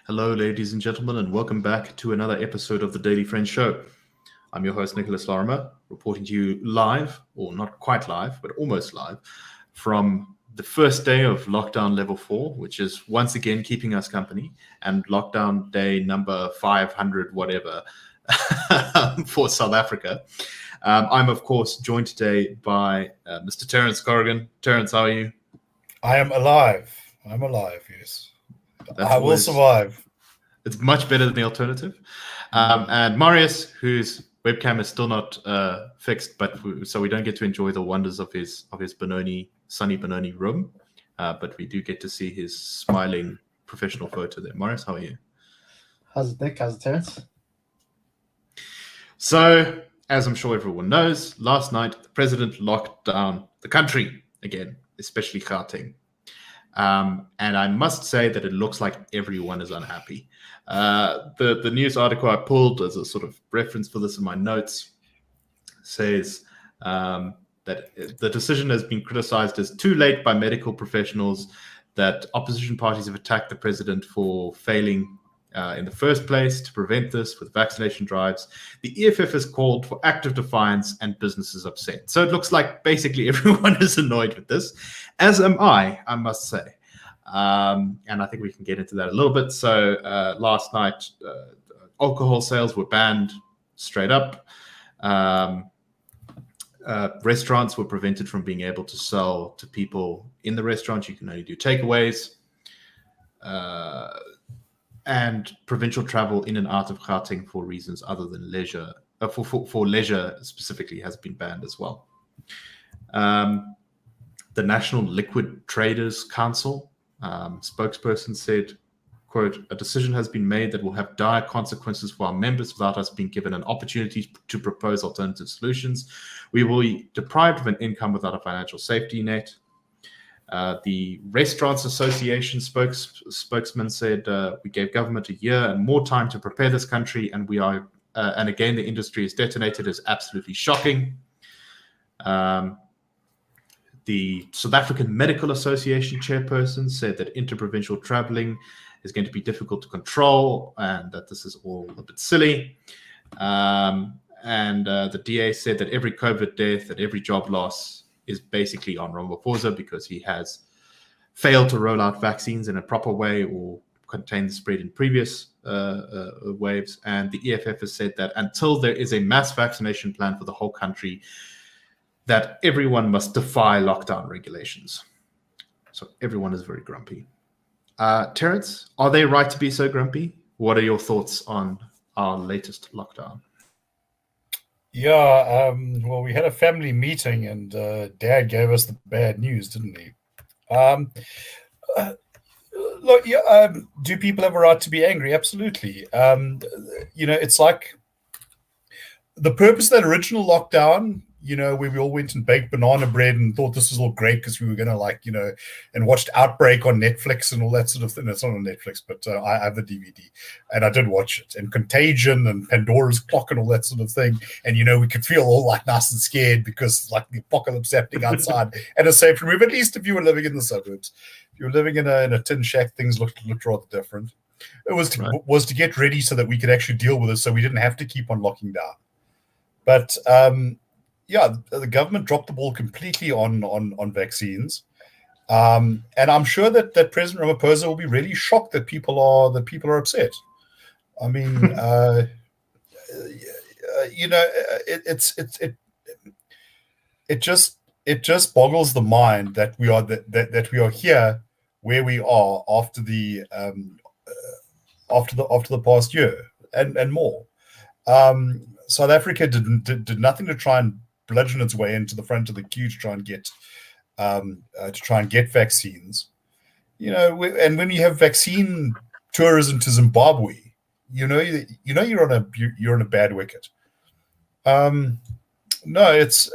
Hello, ladies and gentlemen, and welcome back to another episode of the Daily Friends Show. I'm your host, Nicholas Lorimer, reporting to you live, or not quite live, but almost live, from the first day of lockdown level 4, which is once again keeping us company, and lockdown day number 500, whatever, for South Africa. I'm, of course, joined today by Mr. Terence Corrigan. Terence, how are you? I am alive. I'm alive, yes. That's I will always survive. It's much better than the alternative. And Marius, whose webcam is still not fixed, so we don't get to enjoy the wonders of his sunny Benoni room, but we do get to see his smiling professional photo there. Marius, how are you? How's it, Nick? How's it, Terence? So, as I'm sure everyone knows, last night the president locked down the country again, especially Gauteng. And I must say that it looks like everyone is unhappy. The news article I pulled as a sort of reference for this in my notes says that the decision has been criticized as too late by medical professionals, that opposition parties have attacked the president for failing in the first place to prevent this with vaccination drives. The EFF has called for active defiance and businesses upset. So it looks like basically everyone is annoyed with this, as am I must say. And I think we can get into that a little bit. So last night, alcohol sales were banned straight up. Restaurants were prevented from being able to sell to people in the restaurant. You can only do takeaways. And provincial travel in and out of Gauteng for reasons other than leisure, for leisure specifically, has been banned as well. The National Liquid Traders Council spokesperson said, quote, "A decision has been made that will have dire consequences for our members without us being given an opportunity to propose alternative solutions. We will be deprived of an income without a financial safety net." The Restaurants Association spokesman said, "We gave government a year and more time to prepare this country, and and again, the industry is detonated. Is absolutely shocking." The South African Medical Association chairperson said that interprovincial traveling is going to be difficult to control and that this is all a bit silly. The DA said that every COVID death and every job loss is basically on Ramaphosa because he has failed to roll out vaccines in a proper way or contain the spread in previous waves. And the EFF has said that until there is a mass vaccination plan for the whole country, that everyone must defy lockdown regulations. So everyone is very grumpy. Terence, are they right to be so grumpy? What are your thoughts on our latest lockdown? Yeah, well, we had a family meeting and Dad gave us the bad news, didn't he? Look, do people have a right to be angry? Absolutely. It's like the purpose of that original lockdown, where we all went and baked banana bread and thought this was all great because we were going to and watched Outbreak on Netflix and all that sort of thing. It's not on Netflix, but I have the DVD and I did watch it, and Contagion and Pandora's Clock and all that sort of thing. And, we could feel all like nice and scared because like the apocalypse happening outside and a safe remove, at least if you were living in the suburbs. If you were living in a tin shack, things looked rather different. It was to get ready so that we could actually deal with it so we didn't have to keep on locking down. But, the government dropped the ball completely on vaccines, and I'm sure that President Ramaphosa will be really shocked that people are upset. I mean, it just boggles the mind that we are here where we are after the past year and more. South Africa did nothing to try and bludgeon its way into the front of the queue to try and get vaccines. And when you have vaccine tourism to Zimbabwe, you're on a bad wicket. No, it's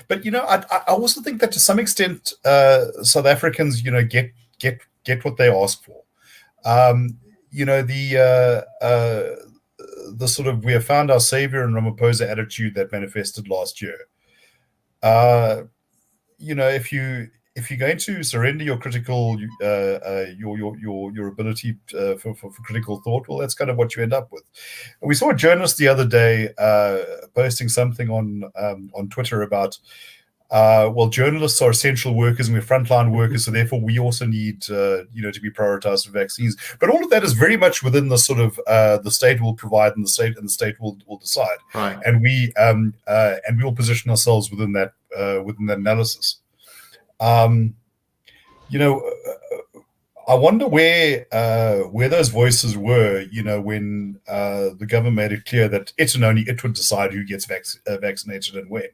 but I also think that to some extent South Africans get what they ask for. The sort of we have found our savior in Ramaphosa attitude that manifested last year. If if you're going to surrender your critical, your ability for critical thought, well, that's kind of what you end up with. And we saw a journalist the other day posting something on Twitter about, well, journalists are essential workers and we're frontline workers, so therefore we also need, to be prioritized for vaccines. But all of that is very much within the sort of the state will provide and the state will decide, Right. and we will position ourselves within that analysis. I wonder where those voices were, when the government made it clear that it and only it would decide who gets vaccinated and when.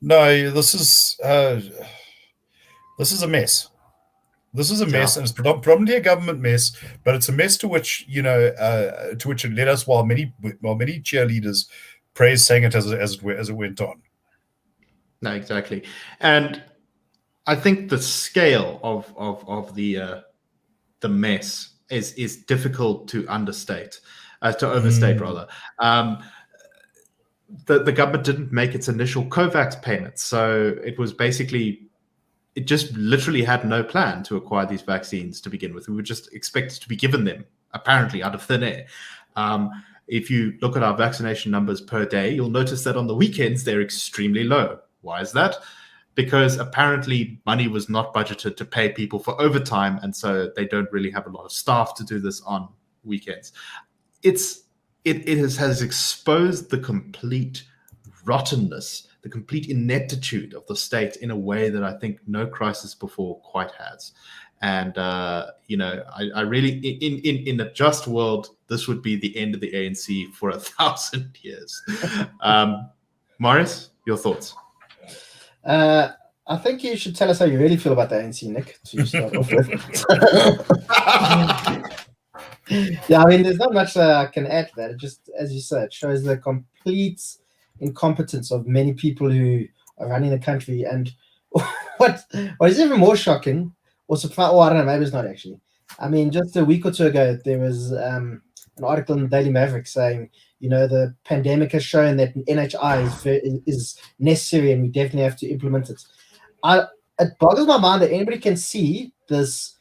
No, this is a mess. This is a mess, and it's predominantly a government mess. But it's a mess to which it led us, while many cheerleaders sang it as it went on. No, exactly. And I think the scale of the mess is difficult to overstate rather. The government didn't make its initial COVAX payments, so it was basically, it just literally had no plan to acquire these vaccines to begin with. We were just expected to be given them, apparently out of thin air. If you look at our vaccination numbers per day, you'll notice that on the weekends they're extremely low. Why is that? Because apparently money was not budgeted to pay people for overtime, and so they don't really have a lot of staff to do this on weekends. It has exposed the complete rottenness, the complete ineptitude of the state in a way that I think no crisis before quite has. And I really, in a just world, this would be the end of the ANC for 1,000 years. Morris, your thoughts? I think you should tell us how you really feel about the ANC, Nick, to start off with. Yeah, I mean, there's not much I can add to that. It just, as you said, it shows the complete incompetence of many people who are running the country. And what is even more shocking, or surprising, I don't know, maybe it's not actually. I mean, just a week or two ago, there was an article in the Daily Maverick saying, the pandemic has shown that NHI is necessary and we definitely have to implement it. It boggles my mind that anybody can see this,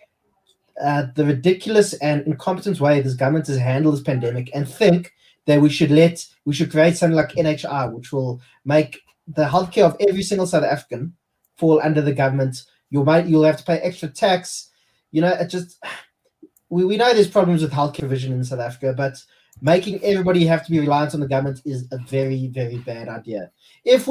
the ridiculous and incompetent way this government has handled this pandemic, and think that we should create something like NHI, which will make the healthcare of every single South African fall under the government. You'll have to pay extra tax. We know there's problems with healthcare provision in South Africa, but making everybody have to be reliant on the government is a very, very bad idea. If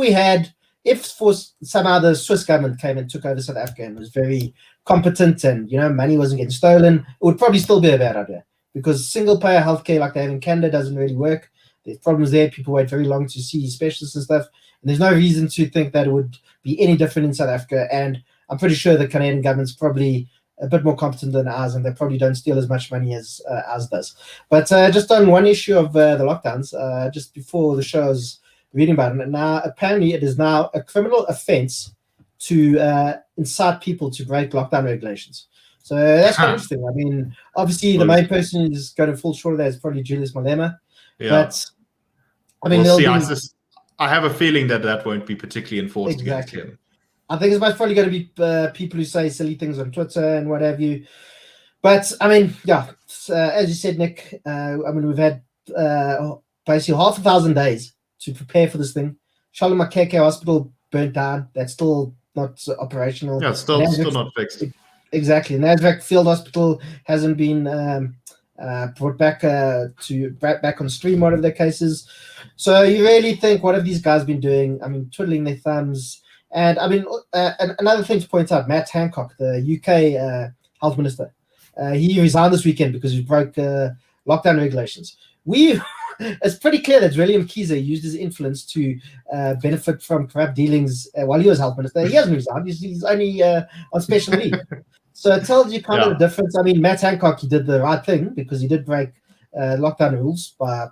for somehow the Swiss government came and took over South Africa and was very competent and, money wasn't getting stolen, it would probably still be a bad idea, because single-payer healthcare like they have in Canada doesn't really work. There's problems there. People wait very long to see specialists and stuff. And there's no reason to think that it would be any different in South Africa. And I'm pretty sure the Canadian government's probably a bit more competent than ours, and they probably don't steal as much money as ours does. But just on one issue of the lockdowns, just before the show, I was reading about it. And now, apparently, it is now a criminal offense to incite people to break lockdown regulations. So that's quite interesting. I mean, obviously, the main person who's going to fall short of that is probably Julius Malema. Yeah. But, I mean, we'll see. I have a feeling that won't be particularly enforced against him. I think it's most probably going to be people who say silly things on Twitter and what have you. But, I mean, yeah, as you said, Nick, we've had basically 500 days to prepare for this thing. Charlotte Makeke Hospital burnt down. That's still not operational. Yeah, still not fixed. Exactly. Nasrec Field Hospital hasn't been brought back back on stream, whatever the case is. So you really think, what have these guys been doing? I mean, twiddling their thumbs. And I mean, another thing to point out, Matt Hancock, the UK health minister, he resigned this weekend because he broke lockdown regulations. It's pretty clear that William Kiza used his influence to benefit from corrupt dealings while he was health minister. He hasn't resigned. He's only on special leave. So it tells you kind of the difference. I mean, Matt Hancock, he did the right thing because he did break lockdown rules by,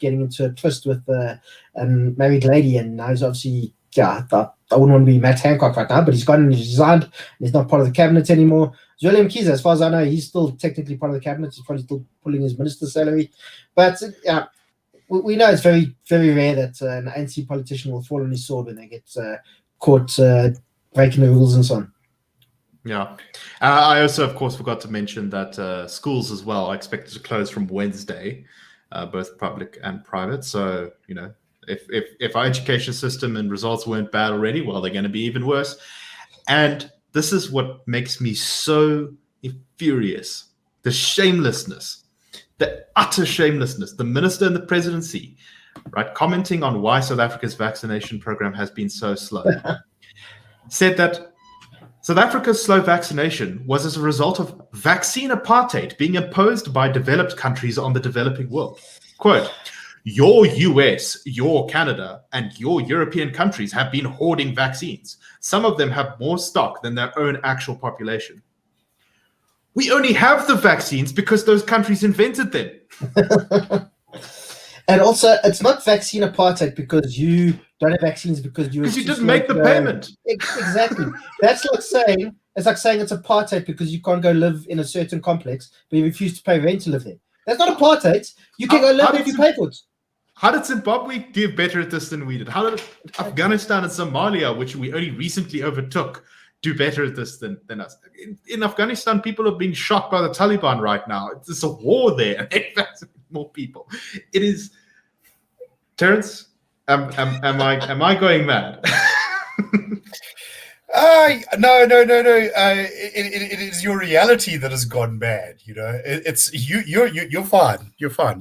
getting into a twist with a married lady. And now he's obviously, I wouldn't want to be Matt Hancock right now, but he's gone and he's resigned. And he's not part of the cabinet anymore. William Kiza, as far as I know, he's still technically part of the cabinet. He's probably still pulling his minister's salary. But we know it's very, very rare that an ANC politician will fall on his sword when they get caught breaking the rules and so on. Yeah. I also, of course, forgot to mention that schools as well are expected to close from Wednesday, both public and private. So, if our education system and results weren't bad already, well, they're going to be even worse. And this is what makes me so furious. The shamelessness, the utter shamelessness. The minister and the presidency, right, commenting on why South Africa's vaccination program has been so slow, said that South Africa's slow vaccination was as a result of vaccine apartheid being imposed by developed countries on the developing world. Quote, your US, your Canada, and your European countries have been hoarding vaccines. Some of them have more stock than their own actual population. We only have the vaccines because those countries invented them. And also, it's not vaccine apartheid because you don't have vaccines because you didn't make the payment. Exactly. That's like saying it's apartheid because you can't go live in a certain complex, but you refuse to pay rent to live there. That's not apartheid. You can go live if you pay for it. How did Zimbabwe do better at this than we did? How did Afghanistan and Somalia, which we only recently overtook, do better at this than us? In Afghanistan, people are being shot by the Taliban right now. It's a war there, and they vaccinate more people. It is, Terence. Am I going mad? No. It is your reality that has gone bad. It's you're fine. You're fine.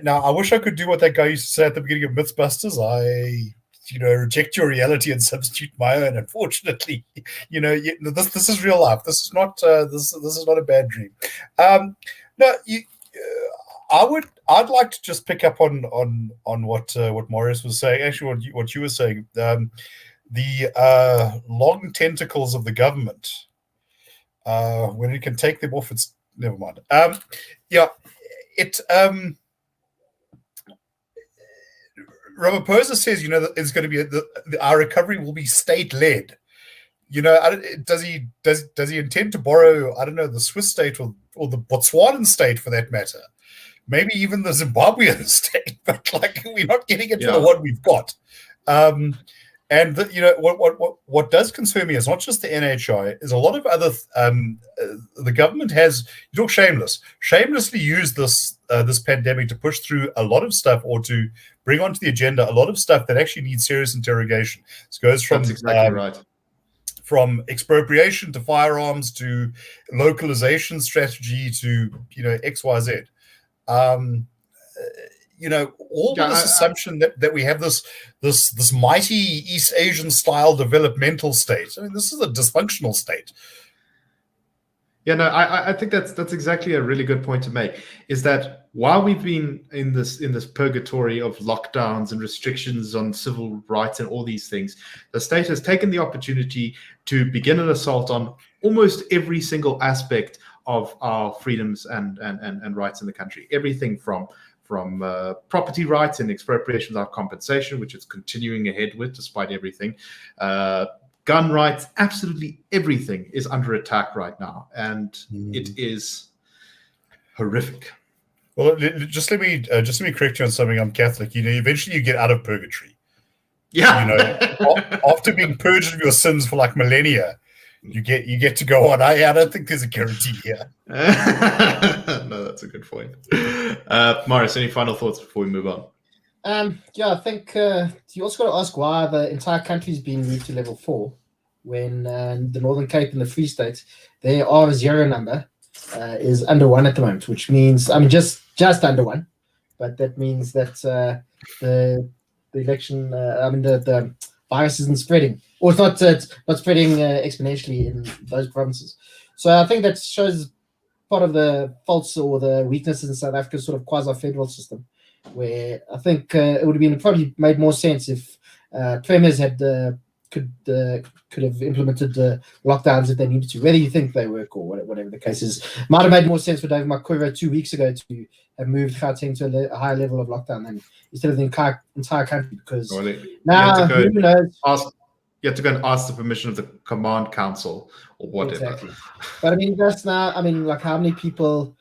Now I wish I could do what that guy used to say at the beginning of Mythbusters. I reject your reality and substitute my own. Unfortunately, this is real life. This is not this is not a bad dream. No, I'd like to just pick up on what Marius was saying. Actually, what you were saying. The long tentacles of the government. When it can take them off, it's never mind. Ramaphosa says, that it's going to be our recovery will be state-led. Does he intend to borrow, I don't know, the Swiss state or the Botswanan state for that matter? Maybe even the Zimbabwean state, but we're not getting into the one we've got. And what does concern me is not just the NHI, is a lot of other. The government has, you talk shamelessly used this pandemic to push through a lot of stuff or to bring onto the agenda a lot of stuff that actually needs serious interrogation. This goes from That's exactly right. From expropriation to firearms to localization strategy to XYZ. All this assumption that we have this mighty East Asian style developmental state. I mean, this is a dysfunctional state. Yeah, no, I think that's exactly a really good point to make. Is that while we've been in this purgatory of lockdowns and restrictions on civil rights and all these things, the state has taken the opportunity to begin an assault on almost every single aspect of our freedoms and rights in the country. Everything from property rights and expropriation without compensation, which it's continuing ahead with despite everything. Gun rights, absolutely everything is under attack right now, and it is horrific. Well, just let me correct you on something. I'm Catholic. Eventually you get out of purgatory. Yeah. After being purged of your sins for millennia, you get to go on. I don't think there's a guarantee here. No, that's a good point. Marius, any final thoughts before we move on? I think you also got to ask why the entire country is being moved to level 4 when the Northern Cape and the Free State, their R0 number is under 1 at the moment, which means, just under 1, but that means that the election, the virus isn't spreading, or it's not spreading exponentially in those provinces. So I think that shows part of the faults or the weaknesses in South Africa's sort of quasi-federal system, where I think it would have been probably made more sense if premiers could have implemented lockdowns if they needed to, whether you think they work or whatever the case is. Might have made more sense for David Makhura 2 weeks ago to have moved Gauteng to a higher level of lockdown than instead of the entire country, because now who knows? You have to go and ask the permission of the command council or whatever. Exactly. But just now, how many people,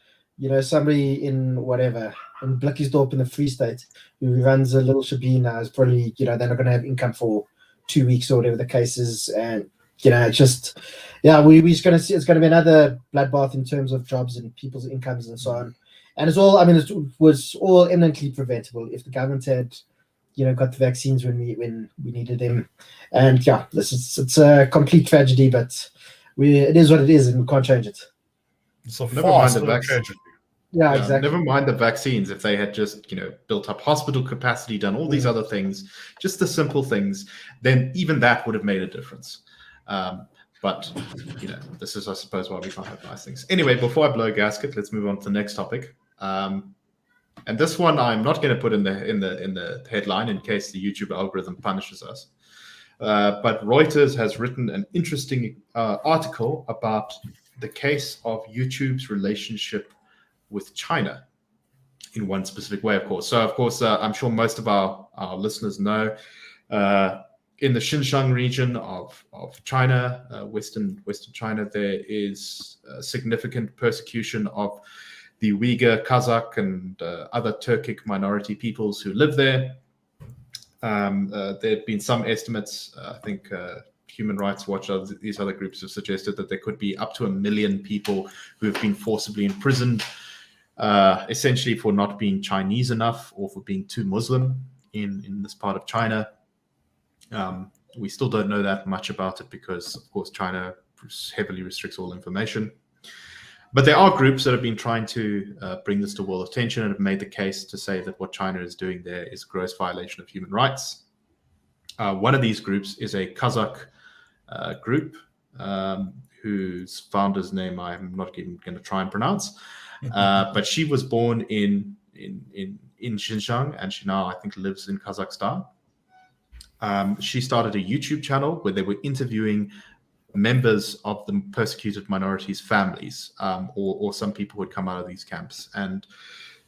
somebody in Blickisdorp in the Free State who runs a little shebeen now is probably, they're not going to have income for 2 weeks or whatever the case is. And it's just, we're just going to see, it's going to be another bloodbath in terms of jobs and people's incomes and so on. And it's all, it was all eminently preventable if the government had, got the vaccines when we needed them. And it's a complete tragedy, but it is what it is, and we can't change it. So Never far, mind the still a vaccine. tragedy. Yeah, exactly. Never mind the vaccines. If they had just, built up hospital capacity, done all these other things, just the simple things, then even that would have made a difference. But this is, I suppose, why we can't have nice things. Anyway, before I blow a gasket, let's move on to the next topic. And this one I'm not going to put in the headline in case the YouTube algorithm punishes us. But Reuters has written an interesting article about the case of YouTube's relationship with China in one specific way, of course. So, of course, I'm sure most of our listeners know in the Xinjiang region of China, Western China, there is significant persecution of the Uyghur, Kazakh, and other Turkic minority peoples who live there. There have been some estimates, I think Human Rights Watch, these other groups have suggested that there could be up to 1 million people who have been forcibly imprisoned, essentially for not being Chinese enough or for being too Muslim in this part of China. We still don't know that much about it because, of course, China heavily restricts all information. But there are groups that have been trying to bring this to world attention and have made the case to say that what China is doing there is a gross violation of human rights. One of these groups is a Kazakh group whose founder's name I'm not even going to try and pronounce. But she was born in Xinjiang, and she now, I think, lives in Kazakhstan. She started a YouTube channel where they were interviewing members of the persecuted minorities' families, or some people who had come out of these camps. And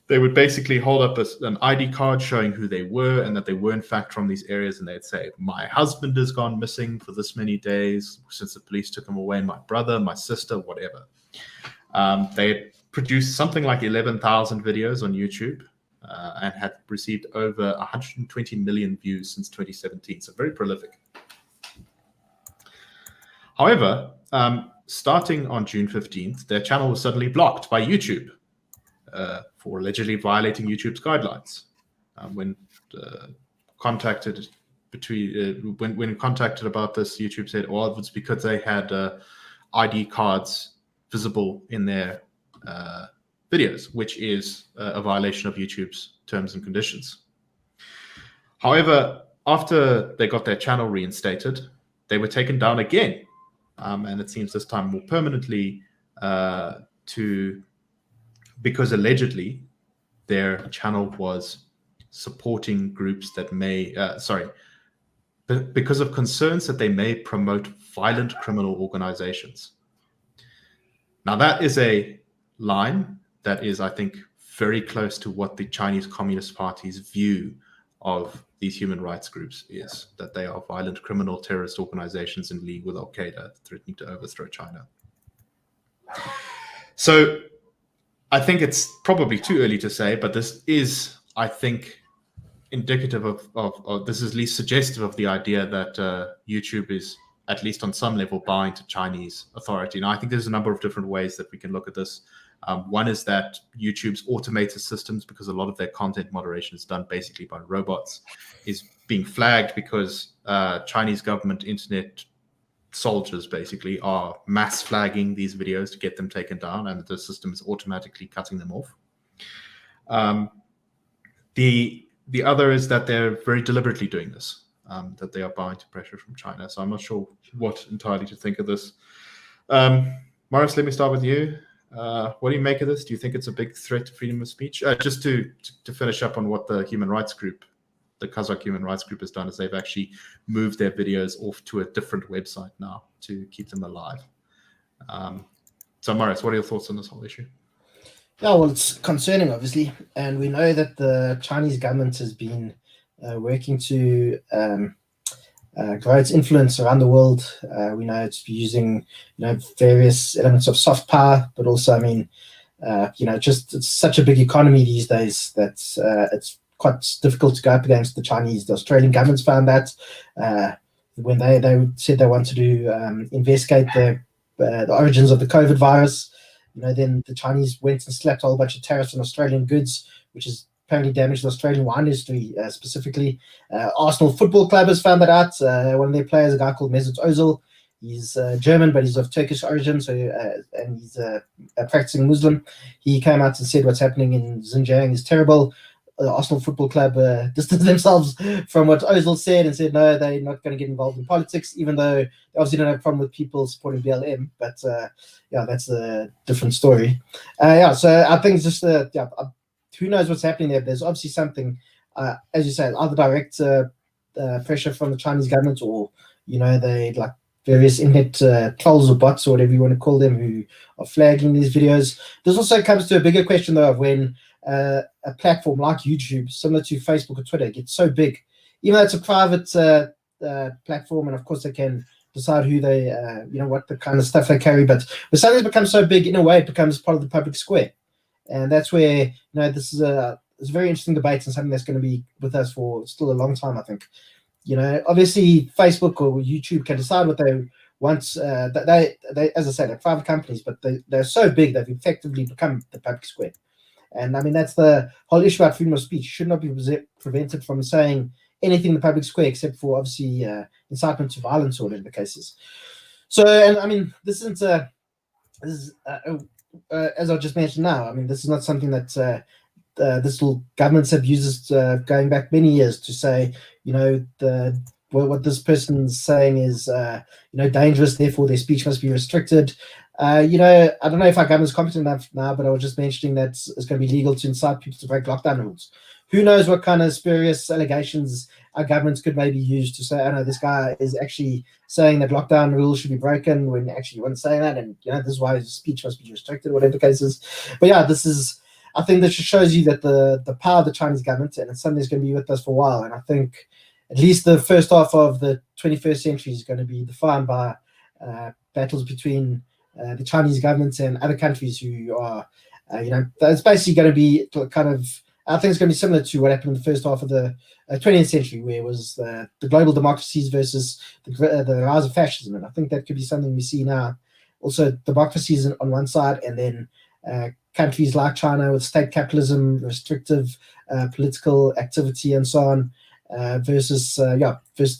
they would basically hold up an ID card showing who they were and that they were in fact from these areas. And they'd say, my husband has gone missing for this many days since the police took him away, my brother, my sister, whatever. They had produced something like 11,000 videos on YouTube and had received over 120 million views since 2017. So very prolific. However, starting on June 15th, their channel was suddenly blocked by YouTube for allegedly violating YouTube's guidelines. When contacted about this, YouTube said, "Oh, it was because they had ID cards visible in their videos, which is a violation of YouTube's terms and conditions." However, after they got their channel reinstated, they were taken down again. And it seems this time more permanently because allegedly their channel was supporting groups that may, because of concerns that they may promote violent criminal organizations. Now that is a line that is, I think, very close to what the Chinese Communist Party's view of these human rights groups is, that they are violent criminal terrorist organizations in league with Al-Qaeda, threatening to overthrow China. So I think it's probably too early to say, but this is, I think, indicative of this is at least suggestive of the idea that YouTube is, at least on some level, bowing to Chinese authority. Now, I think there's a number of different ways that we can look at this. One is that YouTube's automated systems, because a lot of their content moderation is done basically by robots, is being flagged because Chinese government internet soldiers basically are mass flagging these videos to get them taken down, and the system is automatically cutting them off. The other is that they're very deliberately doing this, that they are bowing to pressure from China. So I'm not sure what entirely to think of this. Morris, let me start with you. What do you make of this? Do you think it's a big threat to freedom of speech? Just to finish up on what the human rights group, the Kazakh human rights group, has done, is they've actually moved their videos off to a different website now to keep them alive. So Morris, what are your thoughts on this whole issue? Yeah, well, it's concerning, obviously, and we know that the Chinese government has been working to grow its influence around the world. We know it's using, various elements of soft power, but also, just it's such a big economy these days that it's quite difficult to go up against the Chinese. The Australian government's found that. when they said they want to investigate the origins of the COVID virus. Then the Chinese went and slapped a whole bunch of tariffs on Australian goods, which has apparently damaged the Australian wine industry specifically. Arsenal Football Club has found that out. One of their players, a guy called Mesut Ozil, he's German, but he's of Turkish origin, and he's a practicing Muslim. He came out and said what's happening in Xinjiang is terrible. Arsenal Football Club distanced themselves from what Ozil said and said, no, they're not going to get involved in politics, even though they obviously don't have a problem with people supporting BLM. But that's a different story. So I think it's just, who knows what's happening there. There's obviously something, as you say, either direct pressure from the Chinese government or, they like various internet trolls or bots or whatever you want to call them who are flagging these videos. This also comes to a bigger question, though, of when a platform like YouTube, similar to Facebook or Twitter, gets so big, even though it's a private platform, and of course they can decide who they, what the kind of stuff they carry. But when something's become so big, in a way, it becomes part of the public square, and that's where this is it's a very interesting debate and something that's going to be with us for still a long time, I think. Obviously Facebook or YouTube can decide what they want. They as I said, they're private companies, but they're so big they've effectively become the public square. And I mean, that's the whole issue about freedom of speech. You should not be prevented from saying anything in the public square except for obviously incitement to violence or whatever the case is. So, and I mean, this isn't as I just mentioned now. I mean, this is not something that this little governments have used going back many years to say, what this person's saying is, dangerous. Therefore, their speech must be restricted. I don't know if our government's competent enough now, but I was just mentioning that it's going to be legal to incite people to break lockdown rules. Who knows what kind of spurious allegations our governments could maybe use to say, oh no, this guy is actually saying that lockdown rules should be broken when actually you weren't saying that, and this is why his speech must be restricted, whatever the case is. But yeah, I think this just shows you that the power of the Chinese government, and it's something that's going to be with us for a while. And I think at least the first half of the 21st century is going to be defined by battles between the Chinese government and other countries who are, it's basically going to be kind of, I think it's going to be similar to what happened in the first half of the 20th century, where it was the global democracies versus the rise of fascism. And I think that could be something we see now. Also, democracies on one side, and then countries like China with state capitalism, restrictive political activity, and so on, versus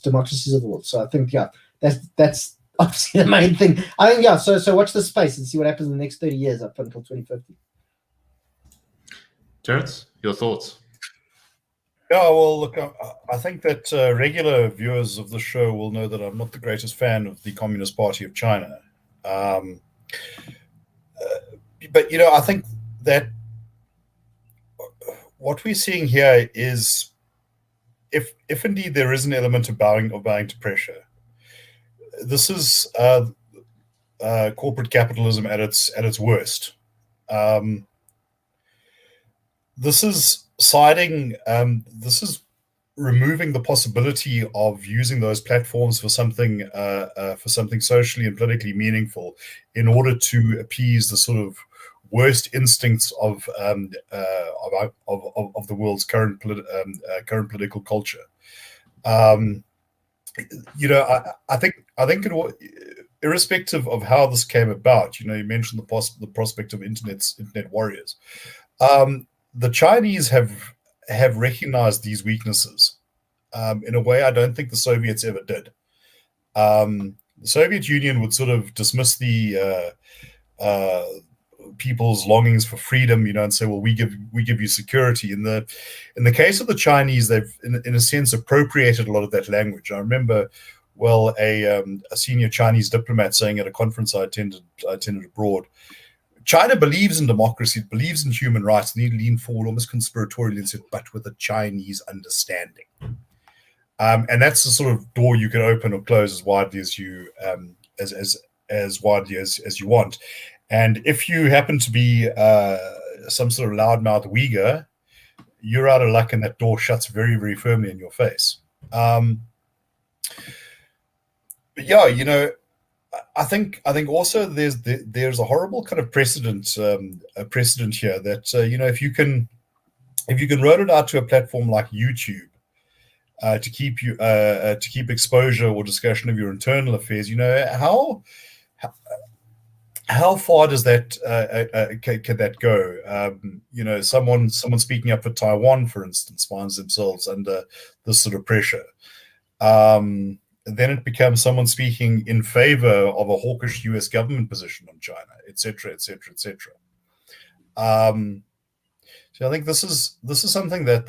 democracies of the world. So I think that's obviously the main thing. I think So watch the space and see what happens in the next 30 years up until 2050. Terence, your thoughts? Yeah, well, look, I think that regular viewers of the show will know that I'm not the greatest fan of the Communist Party of China. But I think that what we're seeing here is, if indeed there is an element of bowing to pressure, this is corporate capitalism at its worst. This is this is removing the possibility of using those platforms for something socially and politically meaningful in order to appease the sort of worst instincts of the world's current political culture. I think irrespective of how this came about, you mentioned the prospect of internet warriors. The Chinese have recognized these weaknesses in a way I don't think the Soviets ever did. The Soviet Union would sort of dismiss the people's longings for freedom, and say, well, we give you security. In the case of the Chinese, they've in a sense appropriated a lot of that language. I remember well a senior Chinese diplomat saying at a conference I attended abroad, China believes in democracy, it believes in human rights, and he leaned forward almost conspiratorially and said, but with a Chinese understanding. And that's the sort of door you can open or close as widely as you widely as you want. And if you happen to be some sort of loudmouth Uyghur, you're out of luck, and that door shuts very, very firmly in your face. But yeah, I think also there's a horrible kind of precedent here that if you can roll it out to a platform like YouTube, to keep exposure or discussion of your internal affairs. How far does that can that go? Someone speaking up for Taiwan, for instance, finds themselves under this sort of pressure. Then it becomes someone speaking in favor of a hawkish U.S. government position on China, etc., etc., etc. So I think this is something that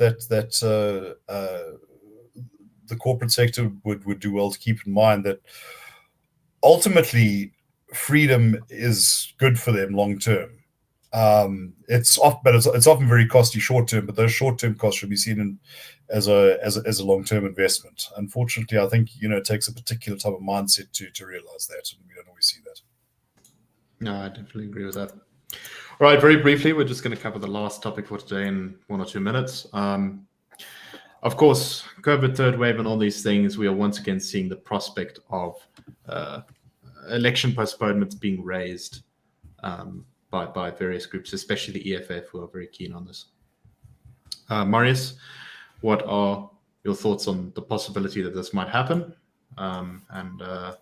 the corporate sector would do well to keep in mind, that ultimately freedom is good for them long term. It's often very costly short term, but those short term costs should be seen as a long term investment. Unfortunately, I think it takes a particular type of mindset to realize that, and we don't always see that. No, I definitely agree with that. All right, very briefly, we're just going to cover the last topic for today in 1 or 2 minutes. Of course, COVID third wave and all these things, we are once again seeing the prospect of election postponements being raised by various groups, especially the EFF, who are very keen on this. Marius, what are your thoughts on the possibility that this might happen? I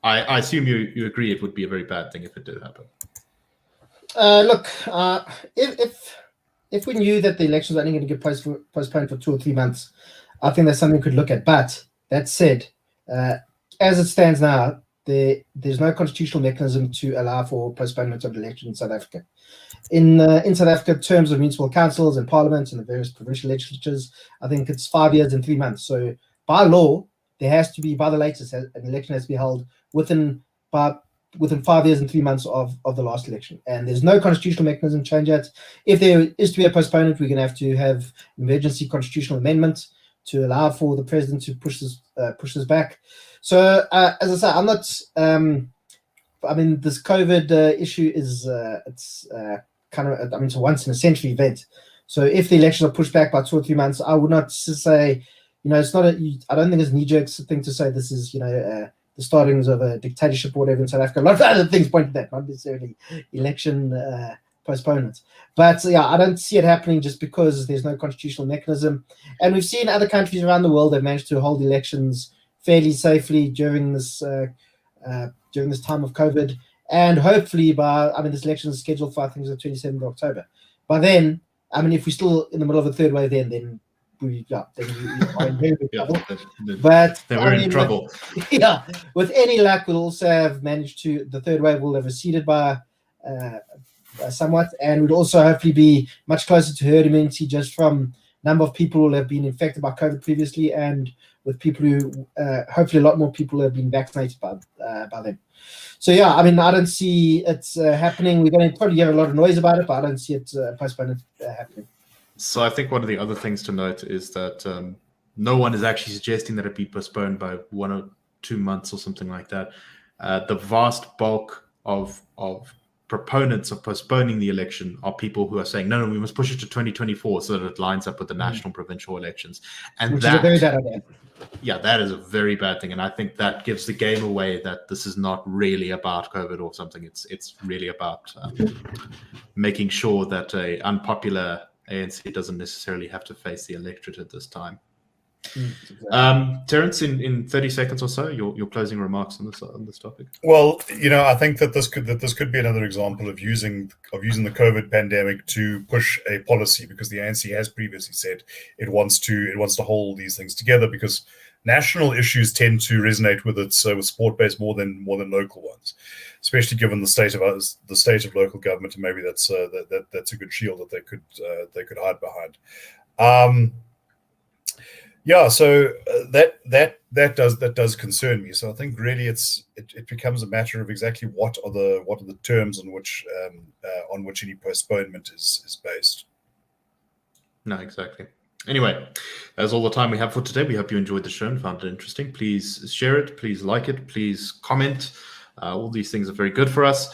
assume you agree it would be a very bad thing if it did happen. Look, if we knew that the elections are only going to get postponed for 2 or 3 months, I think that's something we could look at. But that said, as it stands now, there's no constitutional mechanism to allow for postponement of elections in South Africa. In South Africa, terms of municipal councils and parliaments and the various provincial legislatures, I think it's 5 years and 3 months. So by law, there has to be, by the latest, an election has to be held within 5 years and 3 months of the last election. And there's no constitutional mechanism to change that. If there is to be a postponement, we're going to have emergency constitutional amendment to allow for the president to push this back. So, as I say, I'm not. This COVID issue is it's kind of. It's a once in a century event. So, if the elections are pushed back by 2 or 3 months, I would not say. It's not. I don't think it's a knee-jerk thing to say this is. The startings of a dictatorship or whatever in South Africa. A lot of other things point to that, not necessarily election postponements. But yeah, I don't see it happening just because there's no constitutional mechanism. And we've seen other countries around the world that managed to hold elections fairly safely during this time of COVID. And hopefully this election is scheduled for, I think, the 27th of October. By then, if we're still in the middle of a third wave then we are in very big trouble. But we're in trouble. With any luck, we'll also have managed to. The third wave will have receded by somewhat, and would also hopefully be much closer to herd immunity, just from number of people who have been infected by COVID previously, and with people who hopefully a lot more people have been vaccinated by them. So I don't see it happening. We're going to probably hear a lot of noise about it, but I don't see it postponed happening. So I think one of the other things to note is that no one is actually suggesting that it be postponed by 1 or 2 months or something like that. The vast bulk of proponents of postponing the election are people who are saying, no, we must push it to 2024 so that it lines up with the national provincial elections. And which is a very bad idea. Yeah, that is a very bad thing. And I think that gives the game away that this is not really about COVID or something. It's really about making sure that a unpopular ANC doesn't necessarily have to face the electorate at this time. Exactly. Terence, in 30 seconds or so, your closing remarks on this topic. Well, I think that this could be another example of using the COVID pandemic to push a policy, because the ANC has previously said it wants to hold these things together, because national issues tend to resonate with sport based more than local ones, especially given the state of local government, and maybe that's a good shield that they could hide behind. So that does concern me. So I think really it becomes a matter of exactly what are the terms on which any postponement is based. No, exactly. Anyway, that's all the time we have for today. We hope you enjoyed the show and found it interesting. Please share it. Please like it. Please comment. All these things are very good for us.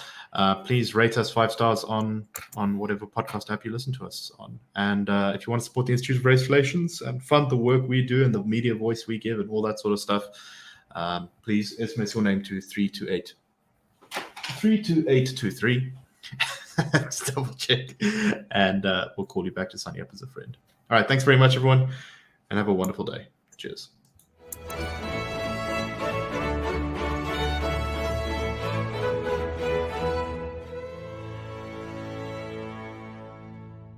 Please rate us 5 stars on whatever podcast app you listen to us on. And if you want to support the Institute of Race Relations and fund the work we do and the media voice we give and all that sort of stuff, please SMS your name to 32823. Let's double check. And we'll call you back to sign you up as a friend. All right. Thanks very much, everyone. and have a wonderful day. Cheers.